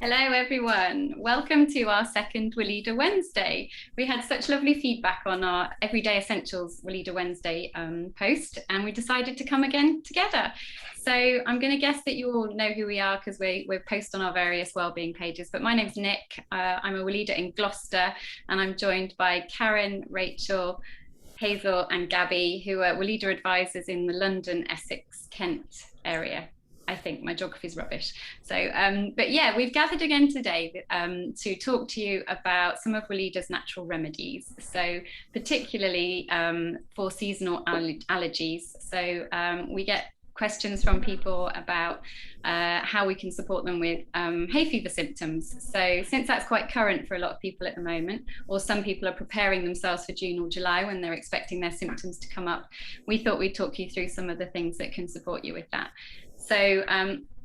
Hello, everyone. Welcome to our second Weleda Wednesday. We had such lovely feedback on our Everyday Essentials Weleda Wednesday post, and we decided to come again together. So I'm going to guess that you all know who we are because we post on our various wellbeing pages. But my name's Nick. I'm a Weleda in Gloucester, and I'm joined by Karen, Rachel, Hazel, and Gabby, who are Weleda advisors in the London, Essex, Kent area. I think my geography is rubbish. So, but yeah, we've gathered again today to talk to you about some of Weleda's natural remedies. So, particularly for seasonal allergies. So, we get questions from people about how we can support them with hay fever symptoms. So, since that's quite current for a lot of people at the moment, or some people are preparing themselves for June or July when they're expecting their symptoms to come up, we thought we'd talk you through some of the things that can support you with that. So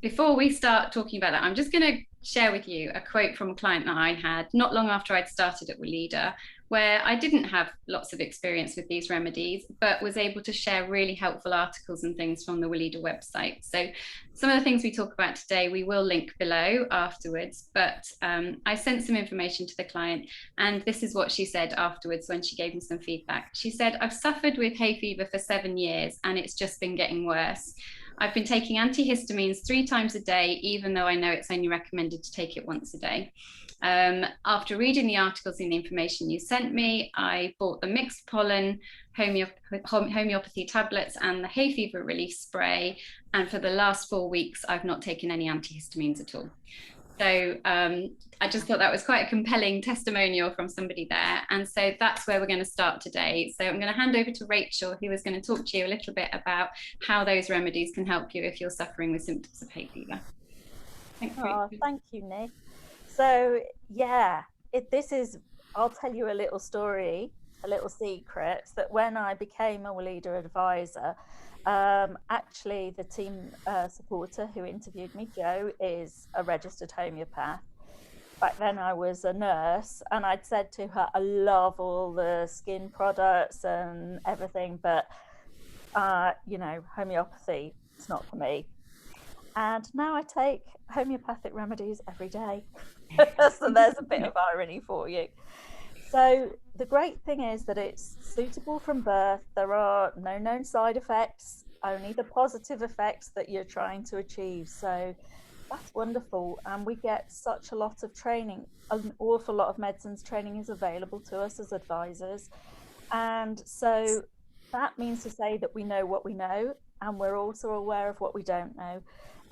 before we start talking about that, I'm just going to share with you a quote from a client that I had not long after I'd started at Weleda, where I didn't have lots of experience with these remedies, but was able to share really helpful articles and things from the Weleda website. So some of the things we talk about today, we will link below afterwards, but I sent some information to the client, and this is what she said afterwards when she gave me some feedback. She said, "I've suffered with hay fever for 7 years, and it's just been getting worse. I've been taking antihistamines 3 times a day, even though I know it's only recommended to take it once a day. After reading the articles and the information you sent me, I bought the mixed pollen, homeopathy tablets, and the hay fever relief spray. And for the last 4 weeks, I've not taken any antihistamines at all." So I just thought that was quite a compelling testimonial from somebody there. And so that's where we're going to start today. So I'm going to hand over to Rachel, who is going to talk to you a little bit about how those remedies can help you if you're suffering with symptoms of hay fever. Thanks, Rachel. Thank you, Nick. So yeah, I'll tell you a little story, a little secret, that when I became a Weleda advisor, actually the team supporter who interviewed me, Jo, is a registered homeopath. Back then I was a nurse, and I'd said to her, I love all the skin products and everything, but homeopathy, it's not for me. And now I take homeopathic remedies every day. So there's a bit of irony for you. So the great thing is that it's suitable from birth. There are no known side effects, only the positive effects that you're trying to achieve. So that's wonderful. And we get such a lot of training. An awful lot of medicines training is available to us as advisors. And so that means to say that we know what we know, and we're also aware of what we don't know.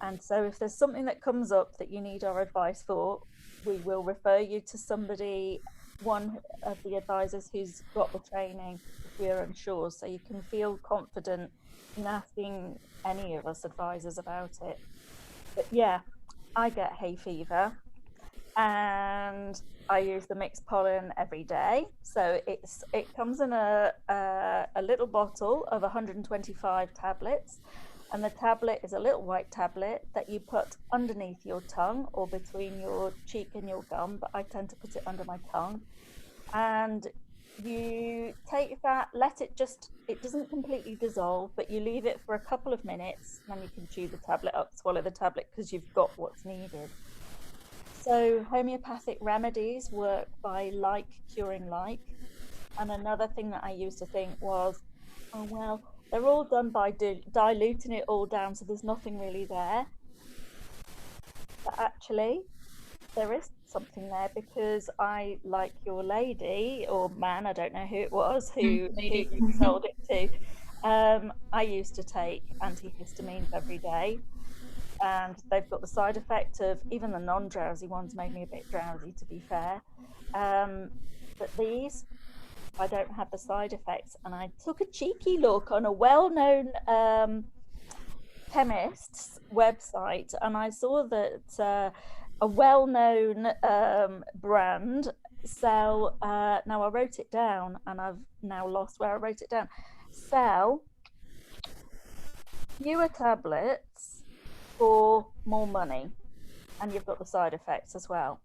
And so if there's something that comes up that you need our advice for, we will refer you to somebody, one of the advisors who's got the training if we're unsure. So you can feel confident in asking any of us advisors about it. But yeah, I get hay fever, and I use the mixed pollen every day. So it comes in a little bottle of 125 tablets. And the tablet is a little white tablet that you put underneath your tongue or between your cheek and your gum, but I tend to put it under my tongue. And you take that, it doesn't completely dissolve, but you leave it for a couple of minutes, and then you can chew the tablet up, swallow the tablet, because you've got what's needed. So homeopathic remedies work by like curing like. And another thing that I used to think was, oh, well, they're all done by diluting it all down, so there's nothing really there. But actually, there is something there, because I, like your lady or man, I don't know who it was, who you sold it to, I used to take antihistamines every day, and they've got the side effect of, even the non-drowsy ones made me a bit drowsy, to be fair. But these, I don't have the side effects. And I took a cheeky look on a well-known chemist's website, and I saw that a well-known brand sell, now I wrote it down and I've now lost where I wrote it down, sell fewer tablets for more money, and you've got the side effects as well.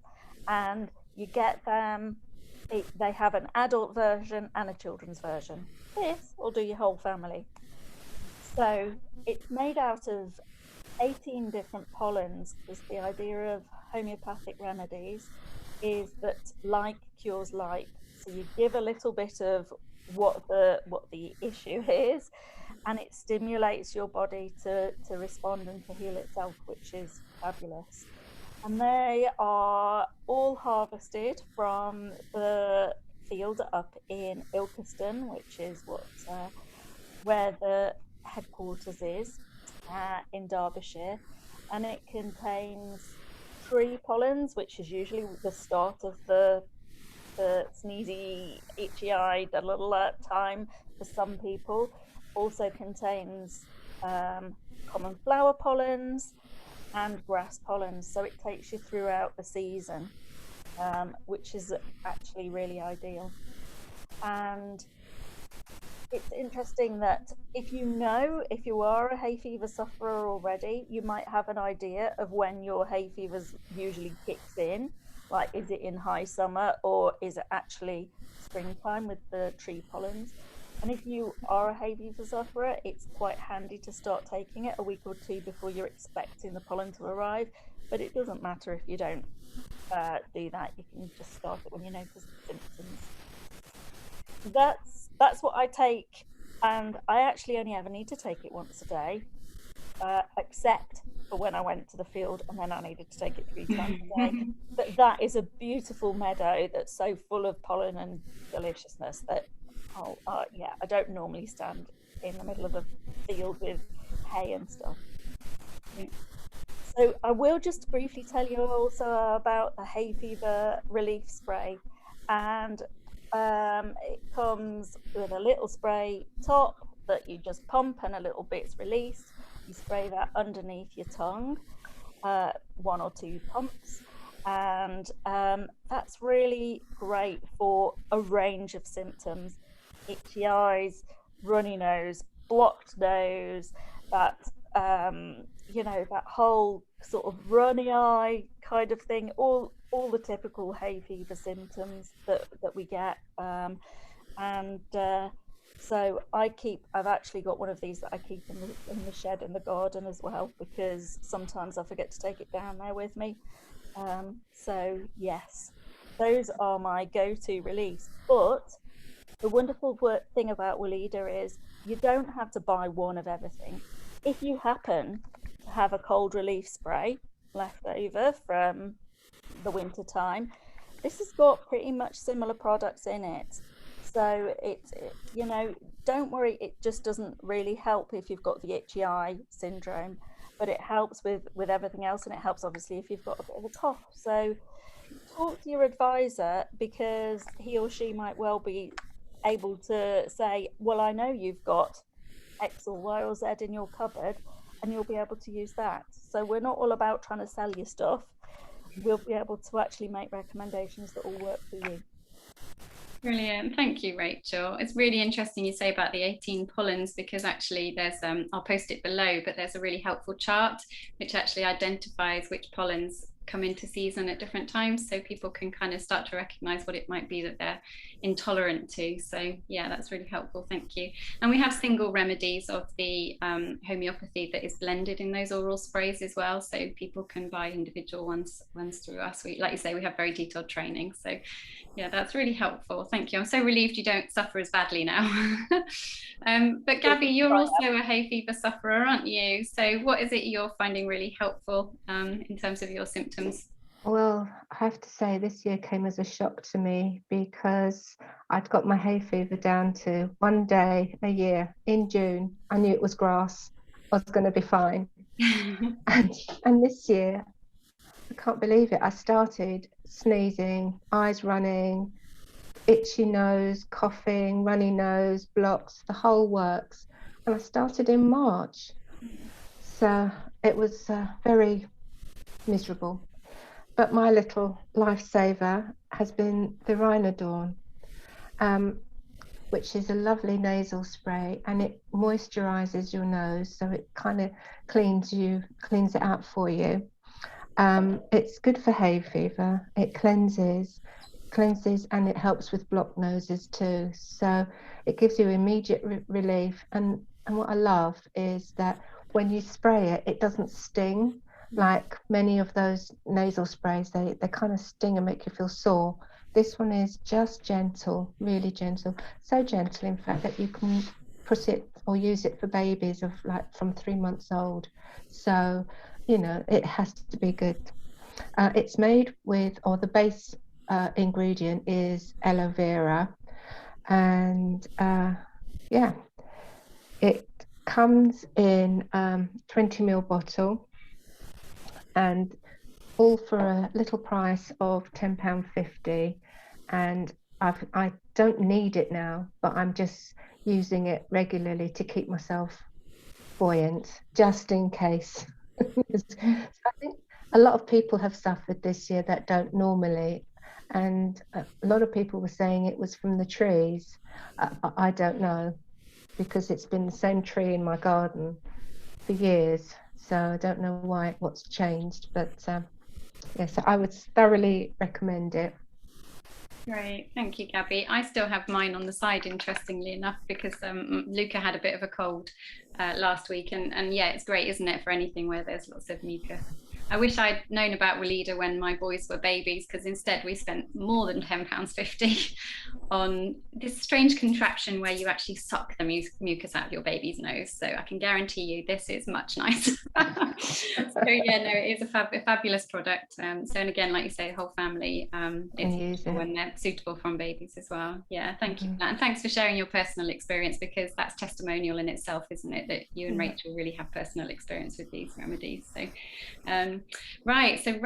And you get them, they have an adult version and a children's version. This will do your whole family. So it's made out of 18 different pollens, because the idea of homeopathic remedies is that like cures like. So you give a little bit of what the issue is, and it stimulates your body to respond and to heal itself, which is fabulous. And they are all harvested from the field up in Ilkeston, which is where the headquarters is, in Derbyshire, and it contains tree pollens, which is usually the start of the sneezy, itchy eye, the little time for some people. Also contains common flower pollens and grass pollens, so it takes you throughout the season, which is actually really ideal. And it's interesting that if you are a hay fever sufferer already, you might have an idea of when your hay fever usually kicks in. Like, is it in high summer or is it actually springtime with the tree pollens? And if you are a hay fever sufferer, it's quite handy to start taking it a week or two before you're expecting the pollen to arrive. But it doesn't matter if you don't do that. You can just start it when you notice the symptoms. That's what I take, and I actually only ever need to take it once a day, except for when I went to the field and then I needed to take it 3 times a day. But that is a beautiful meadow that's so full of pollen and deliciousness that yeah, I don't normally stand in the middle of a field with hay and stuff. So I will just briefly tell you also about the hay fever relief spray, and it comes with a little spray top that you just pump and a little bit's released. You spray that underneath your tongue, 1 or 2 pumps, and that's really great for a range of symptoms: itchy eyes, runny nose, blocked nose, that that whole sort of runny eye kind of thing, all the typical hay fever symptoms that we get. So I've actually got one of these that I keep in the shed in the garden as well, because sometimes I forget to take it down there with me. So yes, those are my go-to reliefs. But the wonderful thing about Weleda is you don't have to buy one of everything. If you happen to have a cold relief spray left over from the winter time, this has got pretty much similar products in it. So don't worry, it just doesn't really help if you've got the itchy eye syndrome, but it helps with everything else, and it helps obviously if you've got a bit of a cough. So talk to your advisor, because he or she might well be able to say, well, I know you've got X or Y or Z in your cupboard, and you'll be able to use that. So we're not all about trying to sell you stuff. We'll be able to actually make recommendations that will work for you. Brilliant. Thank you, Rachel. It's really interesting you say about the 18 pollens, because actually there's, I'll post it below, but there's a really helpful chart which actually identifies which pollens come into season at different times, so people can kind of start to recognize what it might be that they're intolerant to. So yeah, that's really helpful. Thank you. And we have single remedies of the homeopathy that is blended in those oral sprays as well, so people can buy individual ones through us. We, like you say, we have very detailed training, so yeah, that's really helpful. Thank you. I'm so relieved you don't suffer as badly now. But Gabby, you're also a hay fever sufferer, aren't you? So what is it you're finding really helpful in terms of your symptoms? Well, I have to say this year came as a shock to me, because I'd got my hay fever down to 1 day a year in June. I knew it was grass. I was going to be fine. and this year, I can't believe it. I started sneezing, eyes running, itchy nose, coughing, runny nose, blocks, the whole works. And I started in March. So it was very miserable. But my little lifesaver has been the rhinodoron, which is a lovely nasal spray, and it moisturizes your nose, so it kind of cleans it out for you. It's good for hay fever. It cleanses, and it helps with blocked noses too. So it gives you immediate relief. And what I love is that when you spray it, it doesn't sting like many of those nasal sprays. They kind of sting and make you feel sore. This one is just gentle, really gentle. So gentle, in fact, that you can put it or use it for babies of like from 3 months old. So, you know, it has to be good. It's made with, or the base ingredient is aloe vera, and yeah, it comes in 20ml bottle, and all for a little price of £10.50. And I don't need it now, but I'm just using it regularly to keep myself buoyant, just in case. So I think a lot of people have suffered this year that don't normally, and a lot of people were saying it was from the trees. I don't know, because it's been the same tree in my garden for years, so I don't know what's changed, but yes, I would thoroughly recommend it. Great, thank you, Gabby. I still have mine on the side, interestingly enough, because Luca had a bit of a cold last week, and yeah, it's great, isn't it, for anything where there's lots of mucus. I wish I'd known about Weleda when my boys were babies, because instead we spent more than £10.50 on this strange contraption where you actually suck the mucus out of your baby's nose. So I can guarantee you this is much nicer. So yeah, no, it is a fabulous product. So, and again, like you say, the whole family is useful when they're suitable from babies as well. Yeah, thank you for that. And thanks for sharing your personal experience, because that's testimonial in itself, isn't it, that you and Rachel really have personal experience with these remedies. So right, so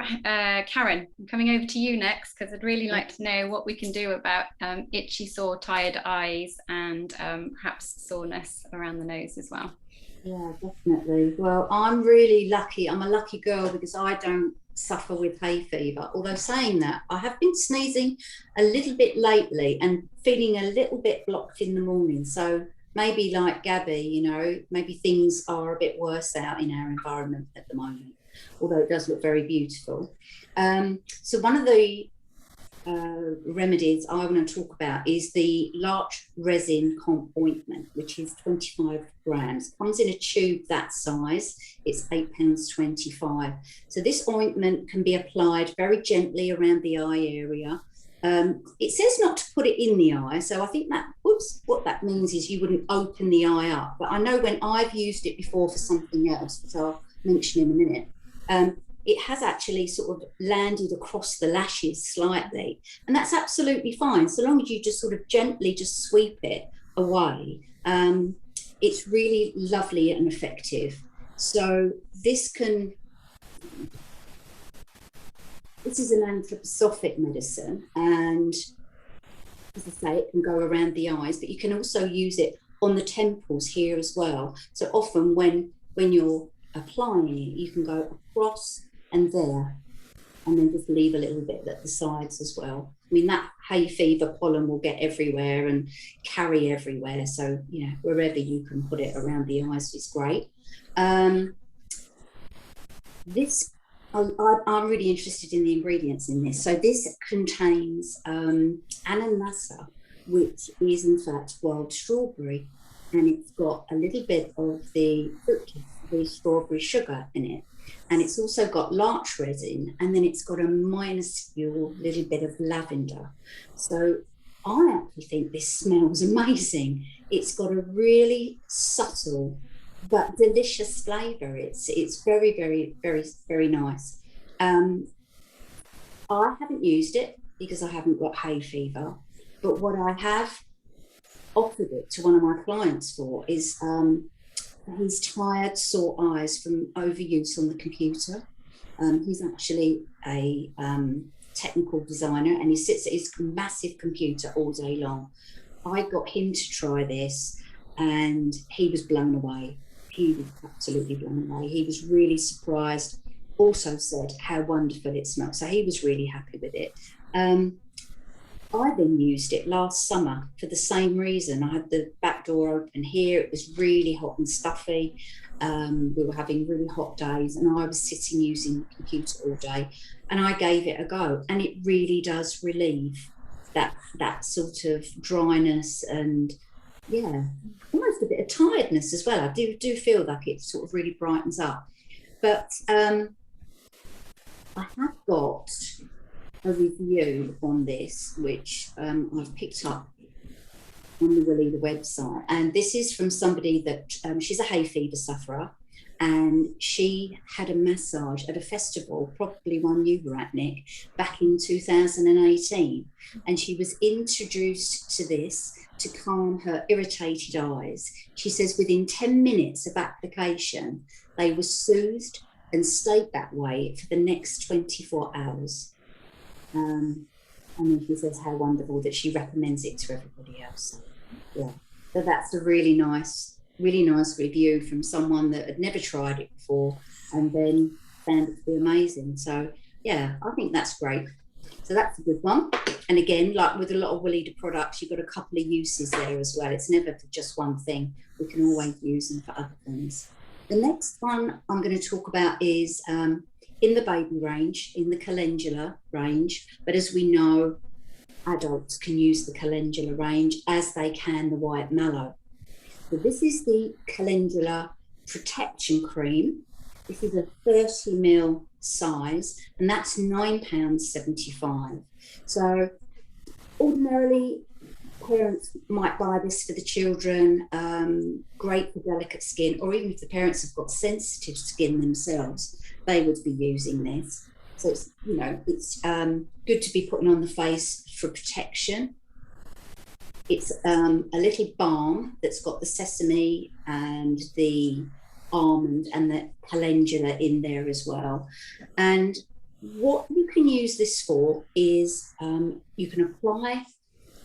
Karen, I'm coming over to you next, because I'd really like to know what we can do about itchy, sore, tired eyes, and perhaps soreness around the nose as well. Yeah, definitely. Well, I'm really lucky. I'm a lucky girl because I don't suffer with hay fever. Although saying that, I have been sneezing a little bit lately and feeling a little bit blocked in the morning. So maybe like Gabby, you know, maybe things are a bit worse out in our environment at the moment, although it does look very beautiful. So one of the remedies I want to talk about is the larch resin ointment, which is 25 grams. Comes in a tube that size. It's £8.25. So this ointment can be applied very gently around the eye area. It says not to put it in the eye, so I think that what that means is you wouldn't open the eye up. But I know when I've used it before for something else, which I'll mention in a minute, it has actually sort of landed across the lashes slightly, and that's absolutely fine so long as you just sort of gently just sweep it away. It's really lovely and effective. So this is an anthroposophic medicine, and as I say, it can go around the eyes, but you can also use it on the temples here as well. So often when you're applying it, you can go across and there, and then just leave a little bit at the sides as well. I mean, that hay fever pollen will get everywhere and carry everywhere. So, you know, wherever you can put it around the eyes is great. I'm really interested in the ingredients in this. So this contains ananassa, which is in fact wild strawberry, and it's got a little bit of the fructose, the strawberry sugar in it. And it's also got larch resin, and then it's got a minuscule little bit of lavender. So I actually think this smells amazing. It's got a really subtle but delicious flavour. It's very, very, very, very nice. I haven't used it because I haven't got hay fever, but what I have offered it to one of my clients for is he's tired, sore eyes from overuse on the computer. He's actually a technical designer, and he sits at his massive computer all day long. I got him to try this, and he was blown away. He was absolutely blown away. He was really surprised. Also said how wonderful it smelled. So he was really happy with it. I then used it last summer for the same reason. I had the back door open here. It was really hot and stuffy. We were having really hot days, and I was sitting using the computer all day, and I gave it a go, and it really does relieve that sort of dryness and yeah, almost a bit of tiredness as well. I do feel like it sort of really brightens up. But I have got a review on this, which I've picked up on the Weleda website, and this is from somebody that she's a hay fever sufferer, and she had a massage at a festival, probably one you were at, Nick, back in 2018, and she was introduced to this to calm her irritated eyes. She says within 10 minutes of application, they were soothed and stayed that way for the next 24 hours. And then she says how wonderful that she recommends it to everybody else. So, yeah, so that's a really nice review from someone that had never tried it before and then found it to be amazing. So yeah, I think that's great. So that's a good one. And again, like with a lot of Weleda products, you've got a couple of uses there as well. It's never for just one thing. We can always use them for other things. The next one I'm going to talk about is in the baby range, in the calendula range. But as we know, adults can use the calendula range as they can the white mallow. So this is the calendula protection cream. This is a 30 ml size, and that's £9.75. So ordinarily, parents might buy this for the children, great for delicate skin, or even if the parents have got sensitive skin themselves, they would be using this. So it's, you know, it's good to be putting on the face for protection. It's a little balm that's got the sesame and the almond and the calendula in there as well. And what you can use this for is you can apply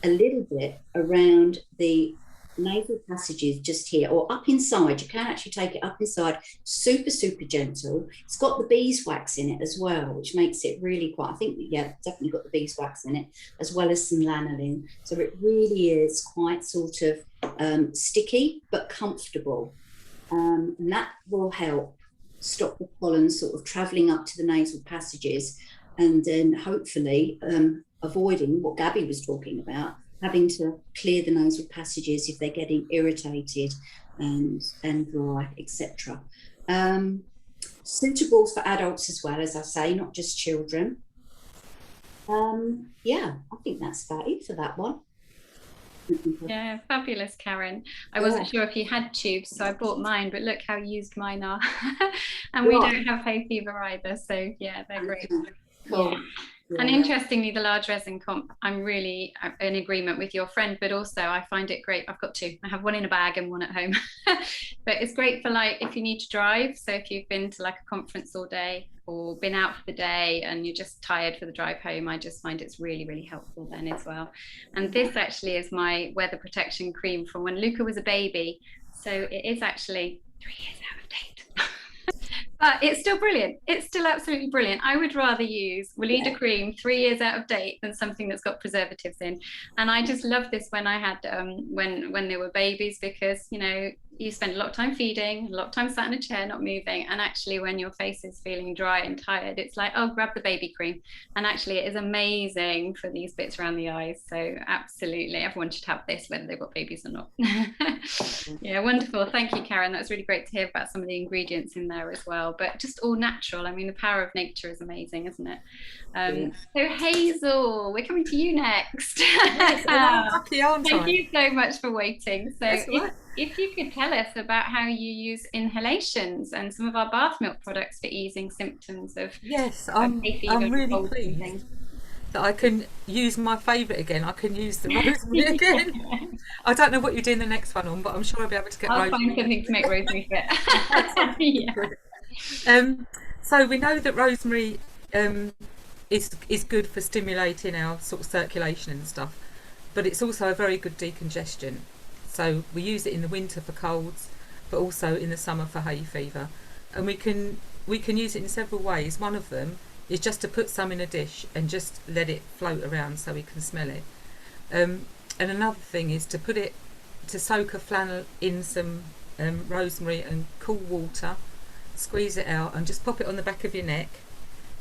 a little bit around the nasal passages just here, or up inside. You can actually take it up inside, super gentle. It's got the beeswax in it as well, which makes it really quite, I think, yeah, definitely got the beeswax in it, as well as some lanolin. So it really is quite sort of sticky but comfortable, and that will help stop the pollen sort of travelling up to the nasal passages, and then hopefully avoiding what Gabby was talking about, having to clear the nasal passages if they're getting irritated and dry, etc. Suitable for adults as well, as I say, not just children. Yeah, I think that's about it for that one. Yeah, fabulous, Karen. I wasn't sure if you had tubes, so I bought mine, but look how used mine are. And we don't have hay fever either, so yeah, they're great. Cool. Yeah. And interestingly, the large resin comp, I'm really in agreement with your friend, but also I find it great. I've got two. I have one in a bag and one at home. But it's great for like if you need to drive. So if you've been to like a conference all day or been out for the day and you're just tired for the drive home, I just find it's really helpful then as well. And this actually is my weather protection cream from when Luca was a baby. So it is actually 3 years out of date. But it's still brilliant. It's still absolutely brilliant. I would rather use Weleda cream 3 years out of date than something that's got preservatives in. And I just love this when I had when they were babies, because you know you spend a lot of time feeding, a lot of time sat in a chair not moving, and actually when your face is feeling dry and tired, it's like, oh, grab the baby cream. And actually it is amazing for these bits around the eyes. So absolutely everyone should have this, whether they've got babies or not. Yeah, wonderful. Thank you, Karen. That was really great to hear about some of the ingredients in there as well, but just all natural. I mean, the power of nature is amazing, isn't it? So Hazel, we're coming to you next. Yes, I'm lucky, aren't I? Thank you so much for waiting. So right. if you could tell us about how you use inhalations and some of our bath milk products for easing symptoms of I'm really colds and pleased things. that I can use my favourite again. I can use the rosemary again. I don't know what you're doing the next one on, but I'm sure I'll be able to get I'll rosemary. find something to make rosemary fit. Yeah. So we know that rosemary is good for stimulating our sort of circulation and stuff, but it's also a very good decongestion. So we use it in the winter for colds, but also in the summer for hay fever. And we can use it in several ways. One of them is just to put some in a dish and just let it float around so we can smell it. And another thing is to soak a flannel in some rosemary and cool water, squeeze it out and just pop it on the back of your neck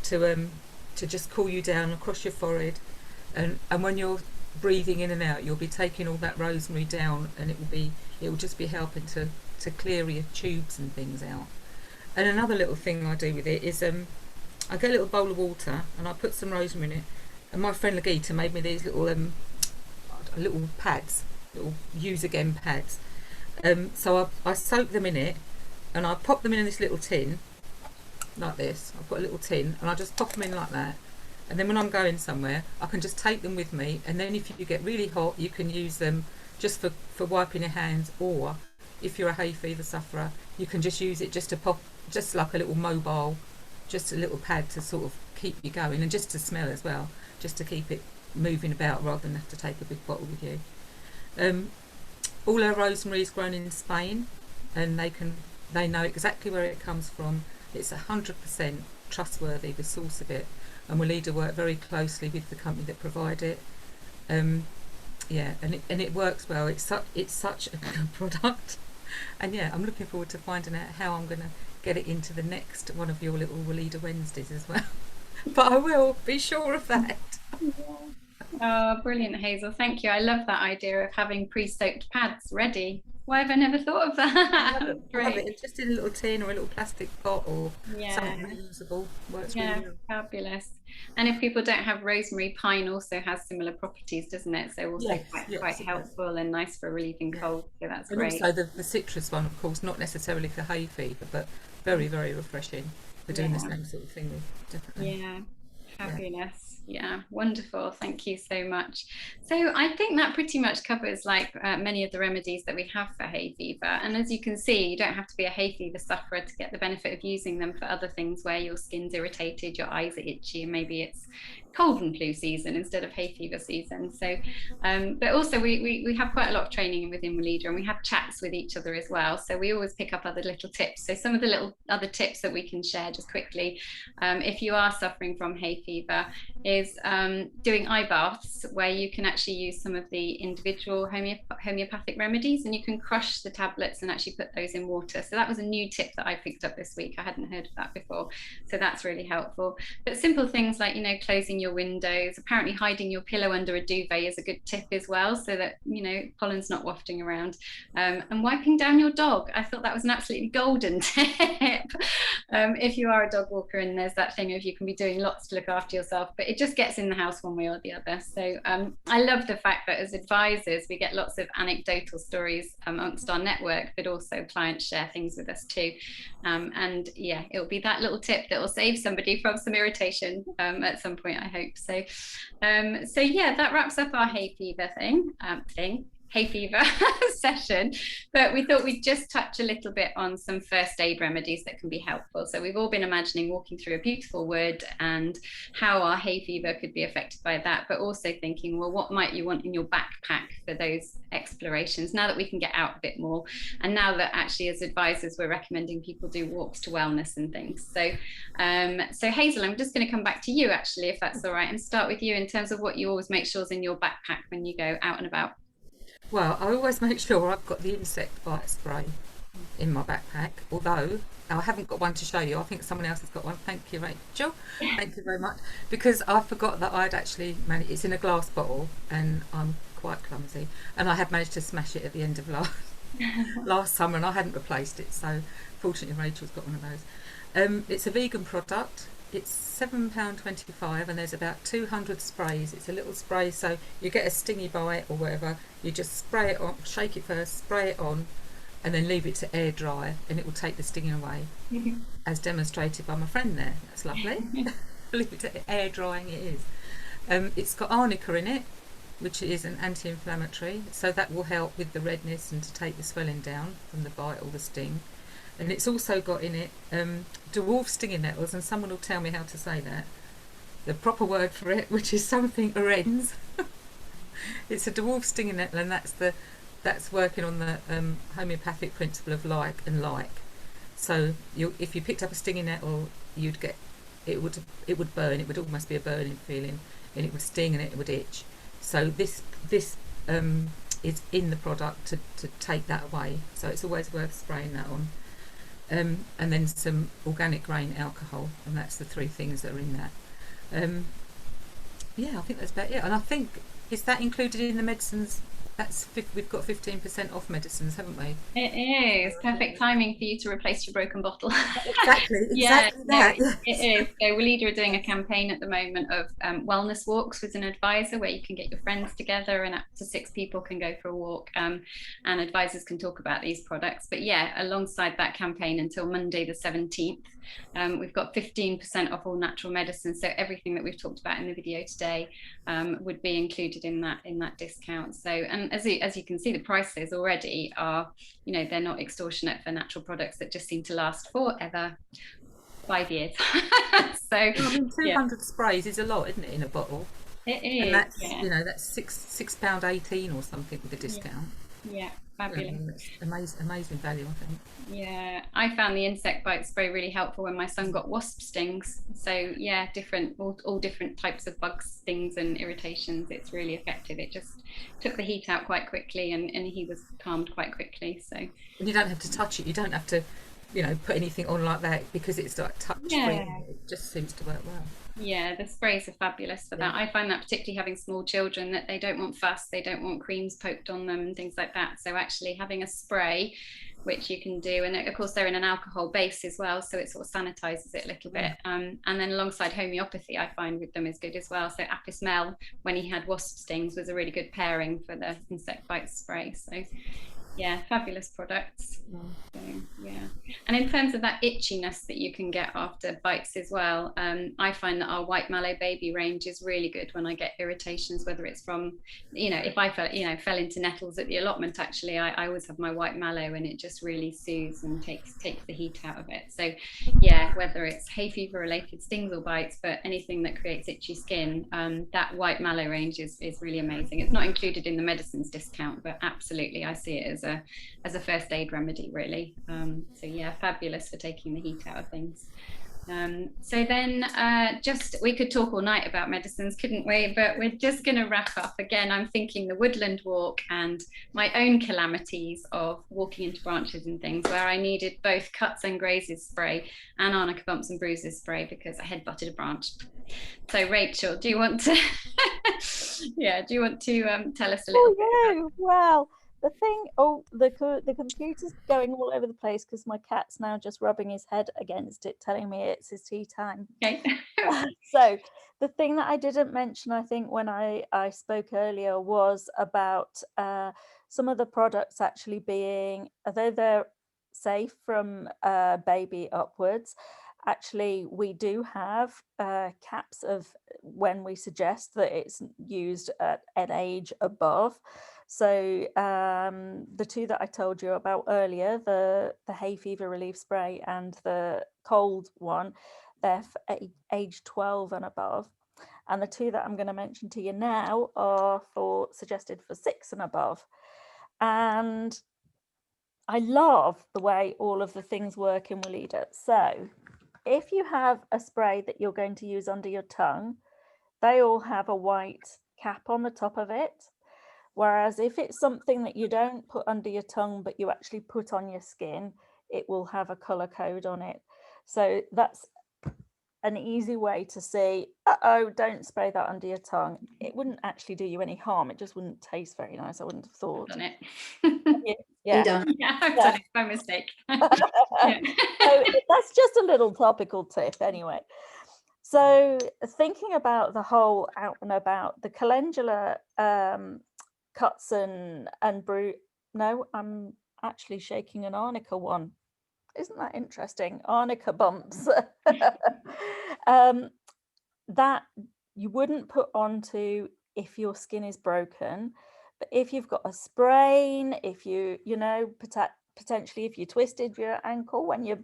to just cool you down across your forehead. And when you're breathing in and out, you'll be taking all that rosemary down, and it will just be helping to clear your tubes and things out. And another little thing I do with it is I get a little bowl of water and I put some rosemary in it, and my friend Lagita made me these little pads, little use again pads. So I soak them in it, and I pop them in this little tin like this. I've got a little tin and I just pop them in like that, and then when I'm going somewhere I can just take them with me, and then if you get really hot you can use them just for wiping your hands, or if you're a hay fever sufferer you can just use it just to pop, just like a little mobile, just a little pad to sort of keep you going, and just to smell as well, just to keep it moving about rather than have to take a big bottle with you. All our rosemary is grown in Spain, and they know exactly where it comes from. It's 100% trustworthy, the source of it, and Weleda work very closely with the company that provide it. Yeah, and it works well. It's such a good product, and yeah, I'm looking forward to finding out how I'm going to get it into the next one of your little Weleda Wednesdays as well. But I will be sure of that. Oh, brilliant, Hazel. Thank you. I love that idea of having pre-soaked pads ready. Why have I never thought of that? I love it. It's just in a little tin or a little plastic pot or something reusable. Works really well. Fabulous. And if people don't have rosemary, pine also has similar properties, doesn't it? So also quite helpful and nice for relieving cold. So that's great. And also the citrus one, of course, not necessarily for hay fever, but very, very refreshing for doing the same sort of thing with, definitely. Yeah, fabulous. Yeah, wonderful. Thank you so much. So I think that pretty much covers many of the remedies that we have for hay fever. And as you can see, you don't have to be a hay fever sufferer to get the benefit of using them for other things where your skin's irritated, your eyes are itchy, and maybe it's cold and flu season instead of hay fever season. So but also we have quite a lot of training within Weleda, and we have chats with each other as well, so we always pick up other little tips. So some of the little other tips that we can share just quickly, if you are suffering from hay fever, is doing eye baths, where you can actually use some of the individual homeopathic remedies, and you can crush the tablets and actually put those in water. So that was a new tip that I picked up this week. I hadn't heard of that before, so that's really helpful. But simple things like, closing your windows, apparently hiding your pillow under a duvet is a good tip as well, so that pollen's not wafting around, and wiping down your dog. I thought that was an absolutely golden tip. If you are a dog walker, and there's that thing of you can be doing lots to look after yourself, but it just gets in the house one way or the other. So I love the fact that as advisors we get lots of anecdotal stories amongst our network, but also clients share things with us too, and yeah, it'll be that little tip that will save somebody from some irritation at some point, I hope. So so yeah, that wraps up our hay fever hay fever session, but we thought we'd just touch a little bit on some first aid remedies that can be helpful. So we've all been imagining walking through a beautiful wood and how our hay fever could be affected by that, but also thinking, well, what might you want in your backpack for those explorations now that we can get out a bit more, and now that actually as advisors we're recommending people do walks to wellness and things. So so Hazel, I'm just going to come back to you actually, if that's all right, and start with you in terms of what you always make sure is in your backpack when you go out and about. Well, I always make sure I've got the insect bite spray in my backpack, although I haven't got one to show you. I think someone else has got one. Thank you, Rachel. Thank you very much. Because I forgot that I'd actually managed, it's in a glass bottle and I'm quite clumsy, and I had managed to smash it at the end of last summer, and I hadn't replaced it, so fortunately Rachel's got one of those. It's a vegan product. It's £7.25, and there's about 200 sprays. It's a little spray, so you get a stingy bite or whatever, you just spray it on, shake it first, spray it on, and then leave it to air dry, and it will take the stinging away, as demonstrated by my friend there. That's lovely. Leave it to air drying, it is. It's got arnica in it, which is an anti-inflammatory, so that will help with the redness and to take the swelling down from the bite or the sting. And it's also got in it dwarf stinging nettles, and someone will tell me how to say that, the proper word for it, which is something arends. It's a dwarf stinging nettle, and that's working on the homeopathic principle of like and like. So if you picked up a stinging nettle, you'd get it would burn. It would almost be a burning feeling, and it would sting and it would itch. So this is in the product to take that away. So it's always worth spraying that on. And then some organic grain alcohol, and that's the three things that are in that. Yeah, I think that's about it. And I think, is that included in the medicines? We've got 15% off medicines, haven't we? It is perfect timing for you to replace your broken bottle. Exactly Yeah, that. no, it is. So Weleda are doing a campaign at the moment of wellness walks with an advisor, where you can get your friends together and up to 6 people can go for a walk, and advisors can talk about these products. But yeah, alongside that campaign until Monday the 17th, we've got 15% off all natural medicines. So everything that we've talked about in the video today would be included in that discount. So, and as you can see, the prices already are, they're not extortionate for natural products that just seem to last forever. 5 years. So I mean, 200 sprays is a lot, isn't it, in a bottle? It is, and that's that's £6.18 or something with a discount. Yeah, fabulous. Amazing value, I think. Yeah, I found the insect bite spray really helpful when my son got wasp stings. So yeah, all different types of bug stings and irritations. It's really effective. It just took the heat out quite quickly, and he was calmed quite quickly. So, and you don't have to touch it. You don't have to, put anything on like that, because it's like touch free. It just seems to work well. Yeah, the sprays are fabulous for that. I find that particularly having small children, that they don't want fuss, they don't want creams poked on them and things like that. So actually having a spray, which you can do, and of course they're in an alcohol base as well, so it sort of sanitizes it a little bit. And then alongside homeopathy, I find with them is good as well. So Apis Mel, when he had wasp stings, was a really good pairing for the insect bite spray. So yeah, fabulous products. So, yeah, and in terms of that itchiness that you can get after bites as well, I find that our white mallow baby range is really good when I get irritations, whether it's from, if I fell into nettles at the allotment. Actually, I always have my white mallow, and it just really soothes and takes the heat out of it. So yeah, whether it's hay fever related stings or bites, but anything that creates itchy skin, that white mallow range is really amazing. It's not included in the medicines discount, but absolutely I see it as a first aid remedy, really. So yeah, fabulous for taking the heat out of things. So then we could talk all night about medicines, couldn't we? But we're just going to wrap up. Again, I'm thinking the woodland walk and my own calamities of walking into branches and things, where I needed both cuts and grazes spray and arnica bumps and bruises spray because I headbutted a branch. So Rachel, do you want to tell us a little bit? Well, the thing, the computer's going all over the place because my cat's now just rubbing his head against it, telling me it's his tea time. Okay. So the thing that I didn't mention, I think, when I spoke earlier, was about some of the products actually being, although they're safe from baby upwards, actually we do have caps of when we suggest that it's used at an age above. So the two that I told you about earlier, the hay fever relief spray and the cold one, they're for age 12 and above. And the two that I'm going to mention to you now are suggested for 6 and above. And I love the way all of the things work in Weleda. So if you have a spray that you're going to use under your tongue, they all have a white cap on the top of it. Whereas if it's something that you don't put under your tongue, but you actually put on your skin, it will have a color code on it. So that's an easy way to see, don't spray that under your tongue. It wouldn't actually do you any harm. It just wouldn't taste very nice, I wouldn't have thought. Done it. Yeah, I've done it by mistake. So that's just a little topical tip anyway. So thinking about the whole out and about, the calendula cuts and no, I'm actually shaking an arnica one. Isn't that interesting? Arnica bumps. That you wouldn't put onto if your skin is broken, but if you've got a sprain, if potentially if you twisted your ankle when you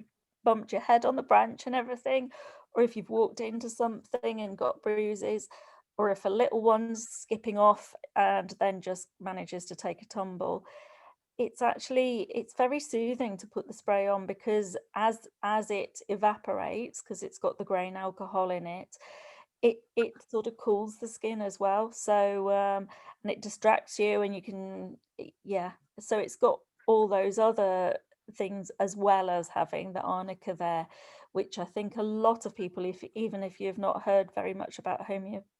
bumped your head on the branch and everything, or if you've walked into something and got bruises, or if a little one's skipping off and then just manages to take a tumble, it's very soothing to put the spray on, because as it evaporates, because it's got the grain alcohol in it, it sort of cools the skin as well. So and it distracts you, and you can, so it's got all those other things as well as having the arnica there, which I think a lot of people, even if you've not heard very much about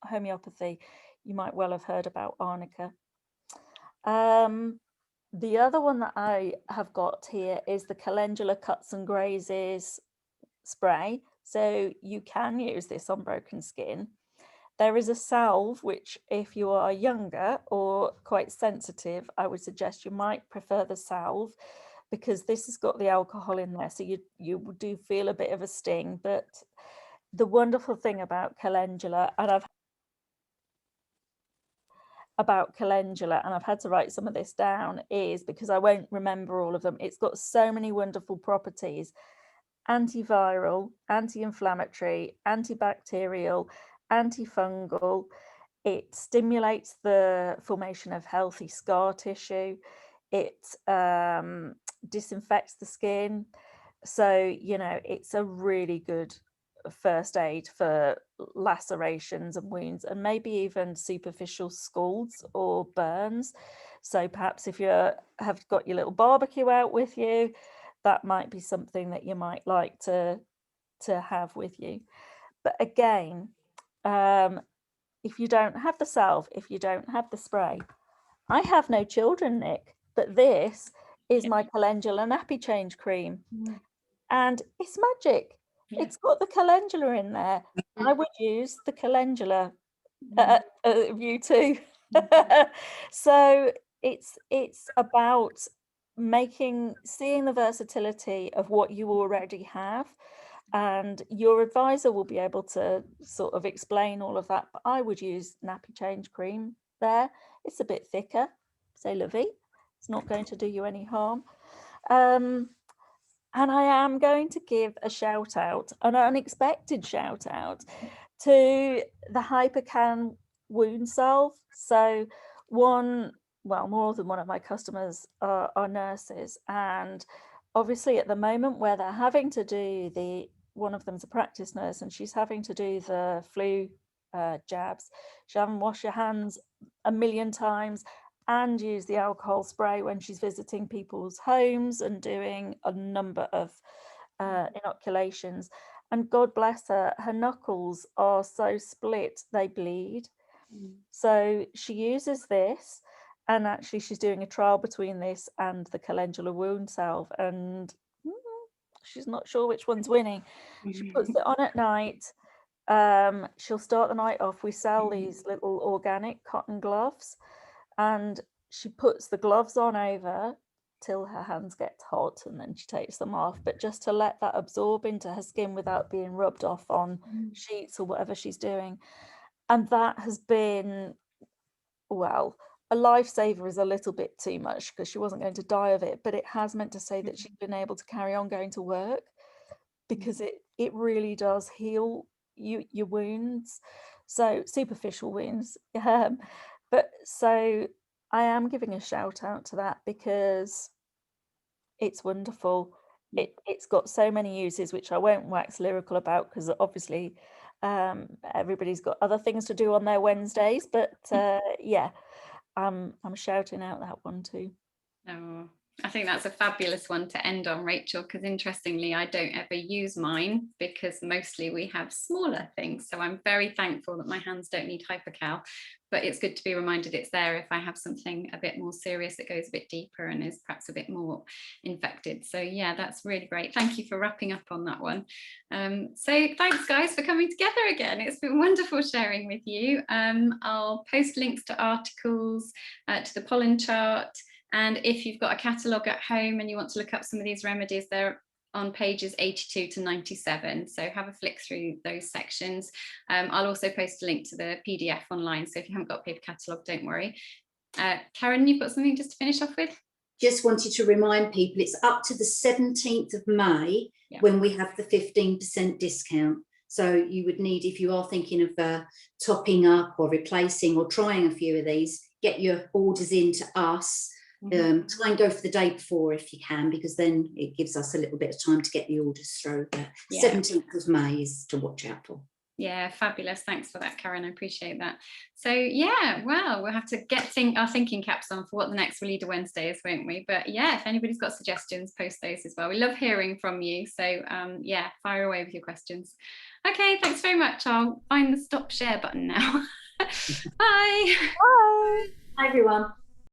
homeopathy, you might well have heard about arnica. The other one that I have got here is the calendula cuts and grazes spray. So you can use this on broken skin. There is a salve, which if you are younger or quite sensitive, I would suggest you might prefer the salve, because this has got the alcohol in there. So you do feel a bit of a sting. But the wonderful thing about calendula, and I've had to write some of this down, is because I won't remember all of them. It's got so many wonderful properties: antiviral, anti-inflammatory, antibacterial, antifungal. It stimulates the formation of healthy scar tissue. It disinfects the skin. So, you know, it's a really good first aid for lacerations and wounds, and maybe even superficial scalds or burns. So perhaps if you have got your little barbecue out with you, that might be something that you might like to have with you. But again, if you don't have the salve, if you don't have the spray, I have no children, Nick, but this is my calendula nappy change cream, and it's magic. It's got the calendula in there. I would use the calendula view too. So it's about seeing the versatility of what you already have, and your advisor will be able to sort of explain all of that. But I would use nappy change cream there. It's a bit thicker, say lovey. It's not going to do you any harm. And I am going to give a shout out, an unexpected shout out, to the hypercal wound salve. So more than one of my customers are nurses, and obviously at the moment where they're having to do one of them's a practice nurse, and she's having to do the flu jabs. She having to wash your hands a million times and use the alcohol spray when she's visiting people's homes and doing a number of inoculations. And God bless her, her knuckles are so split they bleed. So she uses this, and actually she's doing a trial between this and the calendula wound salve, and she's not sure which one's winning. She puts it on at night. She'll start the night off. We sell these little organic cotton gloves, and she puts the gloves on over till her hands get hot, and then she takes them off, but just to let that absorb into her skin without being rubbed off on sheets or whatever she's doing. And that has been, well, a lifesaver is a little bit too much, because she wasn't going to die of it, but it has meant to say that she's been able to carry on going to work, because it really does heal your wounds, so superficial wounds. But so I am giving a shout out to that, because it's wonderful. It's got so many uses, which I won't wax lyrical about, because obviously everybody's got other things to do on their Wednesdays. But yeah, I'm shouting out that one too. Oh, I think that's a fabulous one to end on, Rachel, because interestingly, I don't ever use mine, because mostly we have smaller things. So I'm very thankful that my hands don't need hypercal, but it's good to be reminded it's there if I have something a bit more serious that goes a bit deeper and is perhaps a bit more infected. So yeah, that's really great. Thank you for wrapping up on that one. So thanks guys for coming together again. It's been wonderful sharing with you. I'll post links to articles, to the pollen chart. And if you've got a catalogue at home and you want to look up some of these remedies, they're on pages 82 to 97. So have a flick through those sections. I'll also post a link to the PDF online. So if you haven't got a paper catalogue, don't worry. Karen, you've got something just to finish off with? Just wanted to remind people it's up to the 17th of May when we have the 15% discount. So you would need, if you are thinking of topping up or replacing or trying a few of these, get your orders into us. Try and go for the day before if you can, because then it gives us a little bit of time to get the orders through. But 17th of May is to watch out for. Yeah, fabulous. Thanks for that, Karen. I appreciate that. So yeah, well, we'll have to get our thinking caps on for what the next Weleda Wednesday is, won't we? But yeah, if anybody's got suggestions, post those as well. We love hearing from you. So yeah, fire away with your questions. Okay, thanks very much. I'll find the stop share button now. Bye. Bye. Hi everyone.